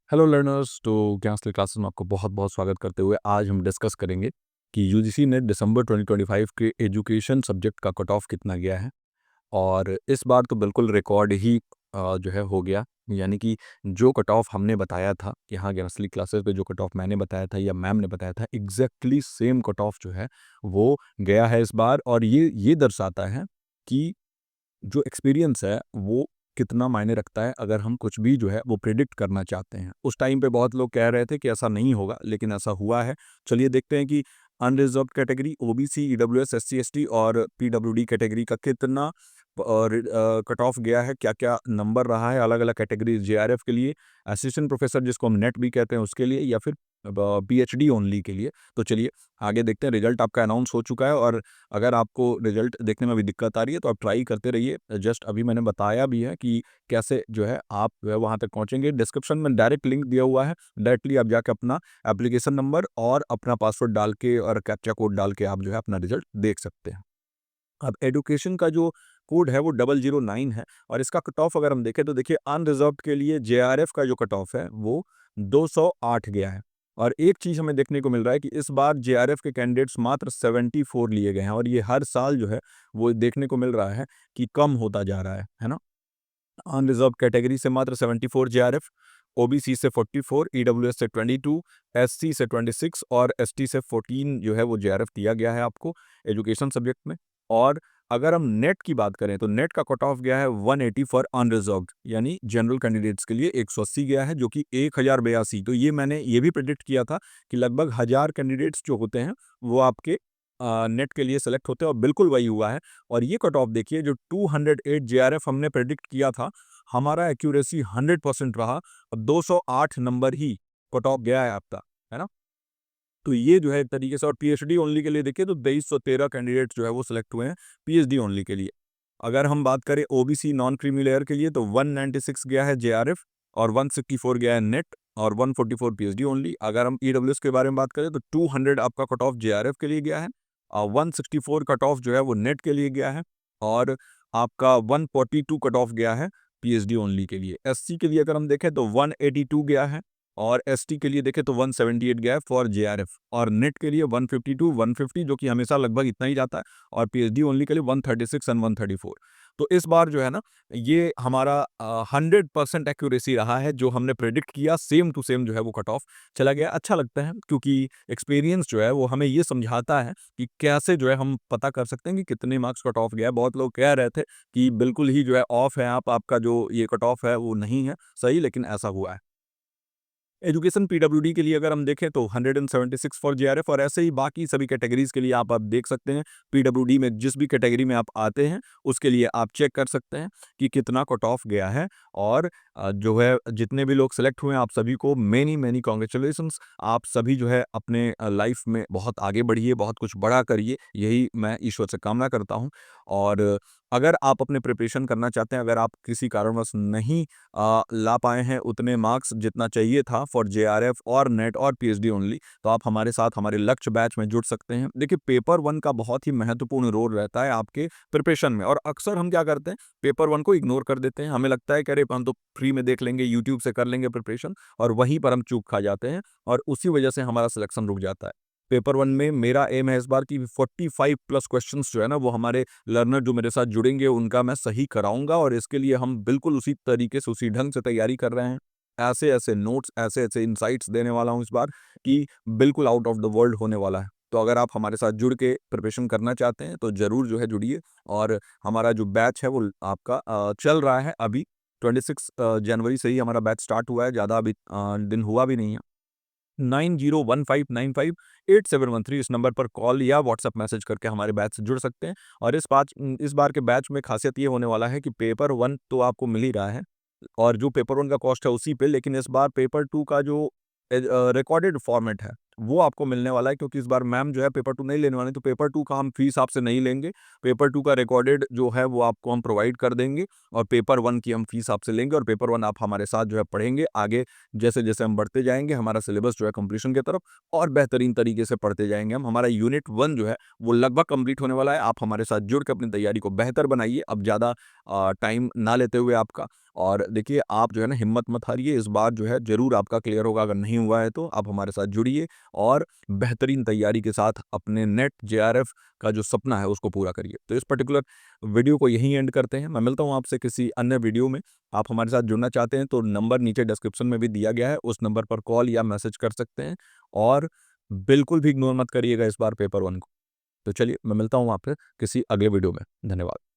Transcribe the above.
Hello learners. तो ज्ञानस्टडी classes में आपको बहुत बहुत स्वागत करते हुए आज हम डिस्कस करेंगे कि यूजीसी ने दिसंबर 2025 के एजुकेशन सब्जेक्ट का कट ऑफ कितना गया है। और इस बार तो बिल्कुल रिकॉर्ड ही जो है हो गया। यानी कि जो कट ऑफ हमने बताया था कि हाँ, ज्ञानस्टडी क्लासेस पे जो कट ऑफ मैंने बताया था या मैम ने बताया था, एग्जैक्टली सेम कट ऑफ जो है वो गया है इस बार। और ये दर्शाता है कि जो एक्सपीरियंस है वो कितना मायने रखता है अगर हम कुछ भी जो है वो प्रिडिक्ट करना चाहते हैं। उस टाइम पे बहुत लोग कह रहे थे कि ऐसा नहीं होगा, लेकिन ऐसा हुआ है। चलिए देखते हैं कि unreserve category, OBC, EWS, SC, ST और पीडब्ल्यूडी कैटेगरी का कितना और कट ऑफ गया है, क्या क्या नंबर रहा है अलग अलग कैटेगरी जेआरएफ के लिए, असिस्टेंट प्रोफेसर जिसको हम नेट भी कहते हैं उसके लिए, या फिर पीएचडी ओनली के लिए। तो चलिए आगे देखते हैं। रिजल्ट आपका अनाउंस हो चुका है और अगर आपको रिजल्ट देखने में भी दिक्कत आ रही है तो आप ट्राई करते रहिए। जस्ट अभी मैंने बताया भी है कि कैसे जो है आप जो है वहाँ तक पहुँचेंगे। डिस्क्रिप्शन में डायरेक्ट लिंक दिया हुआ है, डायरेक्टली आप जाके अपना एप्लीकेशन नंबर और अपना पासवर्ड डाल के और कैप्चा कोड डाल के आप जो है अपना रिजल्ट देख सकते हैं। अब एडुकेशन का जो कोड है वो 009 है और इसका कट ऑफ अगर हम देखें तो देखिए अनरिजर्व्ड के लिए जेआरएफ का जो कट ऑफ है वो 208 गया है। और एक चीज़ हमें देखने को मिल रहा है कि इस बार जेआरएफ के कैंडिडेट्स मात्र 74 लिए गए हैं और ये हर साल जो है वो देखने को मिल रहा है कि कम होता जा रहा है ना। अनरिजर्व कैटेगरी से मात्र 74 जेआरएफ, ओबीसी से 44, ईडब्ल्यूएस से 22, एससी से 26 और एसटी से 14 जो है वो जेआरएफ दिया गया है आपको एजुकेशन सब्जेक्ट में। और अगर हम नेट की बात करें तो नेट का कट ऑफ गया है 180 फॉर अनरिजर्व्ड, यानी जनरल कैंडिडेट्स के लिए 180 गया है, जो कि 1082। तो ये मैंने ये भी प्रेडिक्ट किया था कि लगभग 1000 कैंडिडेट्स जो होते हैं वो आपके नेट के लिए सेलेक्ट होते हैं और बिल्कुल वही हुआ है। और ये कट ऑफ देखिए, जो 208 जेआरएफ हमने प्रेडिक्ट किया था, हमारा एक्यूरेसी 100% रहा और 208 नंबर ही कट ऑफ गया है आपका, है ना। तो ये जो है एक तरीके से। और पीएचडी ओनली के लिए देखिए तो 2313 कैंडिडेट्स जो है वो सिलेक्ट हुए हैं पीएचडी ओनली के लिए। अगर हम बात करें ओबीसी नॉन क्रीमी लेयर के लिए तो 196 गया है जेआरएफ और 164 गया है नेट और 144 पीएचडी ओनली। अगर हम ईडब्ल्यूएस के बारे में बात करें तो 200 आपका कट ऑफ जेआरएफ के लिए गया है और 164 कट ऑफ जो है वो नेट के लिए गया है और आपका 142 कट ऑफ गया है पीएचडी ओनली के लिए। एससी के लिए अगर हम देखें तो 182 गया है और एसटी के लिए देखें तो 178 गया है फॉर जेआरएफ और नेट के लिए 152 150, जो कि हमेशा लगभग इतना ही जाता है, और पीएचडी ओनली के लिए 136 एंड 134। तो इस बार जो है ना, ये हमारा 100% एक्यूरेसी रहा है। जो हमने प्रेडिक्ट किया सेम टू सेम जो है वो कट ऑफ चला गया। अच्छा लगता है क्योंकि एक्सपीरियंस जो है वो हमें ये समझाता है कि कैसे जो है हम पता कर सकते हैं कि कितने मार्क्स कट ऑफ गया है। बहुत लोग कह रहे थे कि बिल्कुल ही जो है ऑफ है आपका जो ये कट ऑफ है वो नहीं है सही, लेकिन ऐसा हुआ है। एजुकेशन पीडब्ल्यूडी के लिए अगर हम देखें तो 176 फॉर जेआरएफ और ऐसे ही बाकी सभी कैटेगरीज के लिए आप देख सकते हैं। पीडब्ल्यूडी में जिस भी कैटेगरी में आप आते हैं उसके लिए आप चेक कर सकते हैं कि कितना कट ऑफ गया है। और जो है जितने भी लोग सेलेक्ट हुए हैं आप सभी को मेनी मेनी कॉन्ग्रेचुलेशंस। आप सभी जो है अपने लाइफ में बहुत आगे बढ़िए, बहुत कुछ बड़ा करिए, यही मैं ईश्वर से कामना करता हूँ। और अगर आप अपने प्रिपरेशन करना चाहते हैं, अगर आप किसी कारणवश नहीं ला पाए हैं उतने मार्क्स जितना चाहिए था फॉर जेआरएफ और नेट और पीएचडी ओनली, तो आप हमारे साथ हमारे लक्ष्य बैच में जुड़ सकते हैं। देखिए पेपर वन का बहुत ही महत्वपूर्ण रोल रहता है आपके प्रिपरेशन में, और अक्सर हम क्या करते हैं, पेपर वन को इग्नोर कर देते हैं। हमें लगता है कि अरे हम तो फ्री में देख लेंगे, यूट्यूब से कर लेंगे प्रिपरेशन, और वहीं पर हम चूक खा जाते हैं और उसी वजह से हमारा सिलेक्शन रुक जाता है। पेपर वन में मेरा एम है इस बार की 45 प्लस क्वेश्चंस जो है ना वो हमारे लर्नर जो मेरे साथ जुड़ेंगे उनका मैं सही कराऊंगा, और इसके लिए हम बिल्कुल उसी तरीके से उसी ढंग से तैयारी कर रहे हैं। ऐसे ऐसे नोट्स, ऐसे ऐसे इंसाइट्स देने वाला हूं इस बार कि बिल्कुल आउट ऑफ द वर्ल्ड होने वाला है। तो अगर आप हमारे साथ जुड़ के प्रिपरेशन करना चाहते हैं तो जरूर जो है जुड़िए। और हमारा जो बैच है वो आपका चल रहा है अभी। 26 जनवरी से ही हमारा बैच स्टार्ट हुआ है, ज़्यादा अभी दिन हुआ भी नहीं है। 9015958713 इस नंबर पर कॉल या व्हाट्सएप मैसेज करके हमारे बैच से जुड़ सकते हैं। और इस बार के बैच में खासियत ये होने वाला है कि पेपर वन तो आपको मिल ही रहा है और जो पेपर वन का कॉस्ट है उसी पे, लेकिन इस बार पेपर टू का जो रिकॉर्डेड फॉर्मेट है वो आपको मिलने वाला है, क्योंकि इस बार मैम जो है पेपर टू नहीं लेने वाली। तो पेपर टू का हम फीस आपसे नहीं लेंगे, पेपर टू का रिकॉर्डेड जो है वो आपको हम प्रोवाइड कर देंगे, और पेपर वन की हम फीस आपसे लेंगे। और पेपर वन आप हमारे साथ जो है पढ़ेंगे आगे, जैसे जैसे हम बढ़ते जाएंगे हमारा सिलेबस जो है कंप्लीशन की तरफ, और बेहतरीन तरीके से पढ़ते जाएंगे हम। हमारा यूनिट वन जो है वो लगभग कंप्लीट होने वाला है। आप हमारे साथ जुड़ के अपनी तैयारी को बेहतर बनाइए। अब ज़्यादा टाइम ना लेते हुए आपका। और देखिए आप जो है ना हिम्मत मत हारिए, इस बार जो है ज़रूर आपका क्लियर होगा। अगर नहीं हुआ है तो आप हमारे साथ जुड़िए और बेहतरीन तैयारी के साथ अपने नेट जेआरएफ का जो सपना है उसको पूरा करिए। तो इस पर्टिकुलर वीडियो को यहीं एंड करते हैं। मैं मिलता हूँ आपसे किसी अन्य वीडियो में। आप हमारे साथ जुड़ना चाहते हैं तो नंबर नीचे डिस्क्रिप्शन में भी दिया गया है, उस नंबर पर कॉल या मैसेज कर सकते हैं। और बिल्कुल भी इग्नोर मत करिएगा इस बार पेपर 1 को। तो चलिए मैं मिलता हूँ आपसे किसी अगले वीडियो में। धन्यवाद।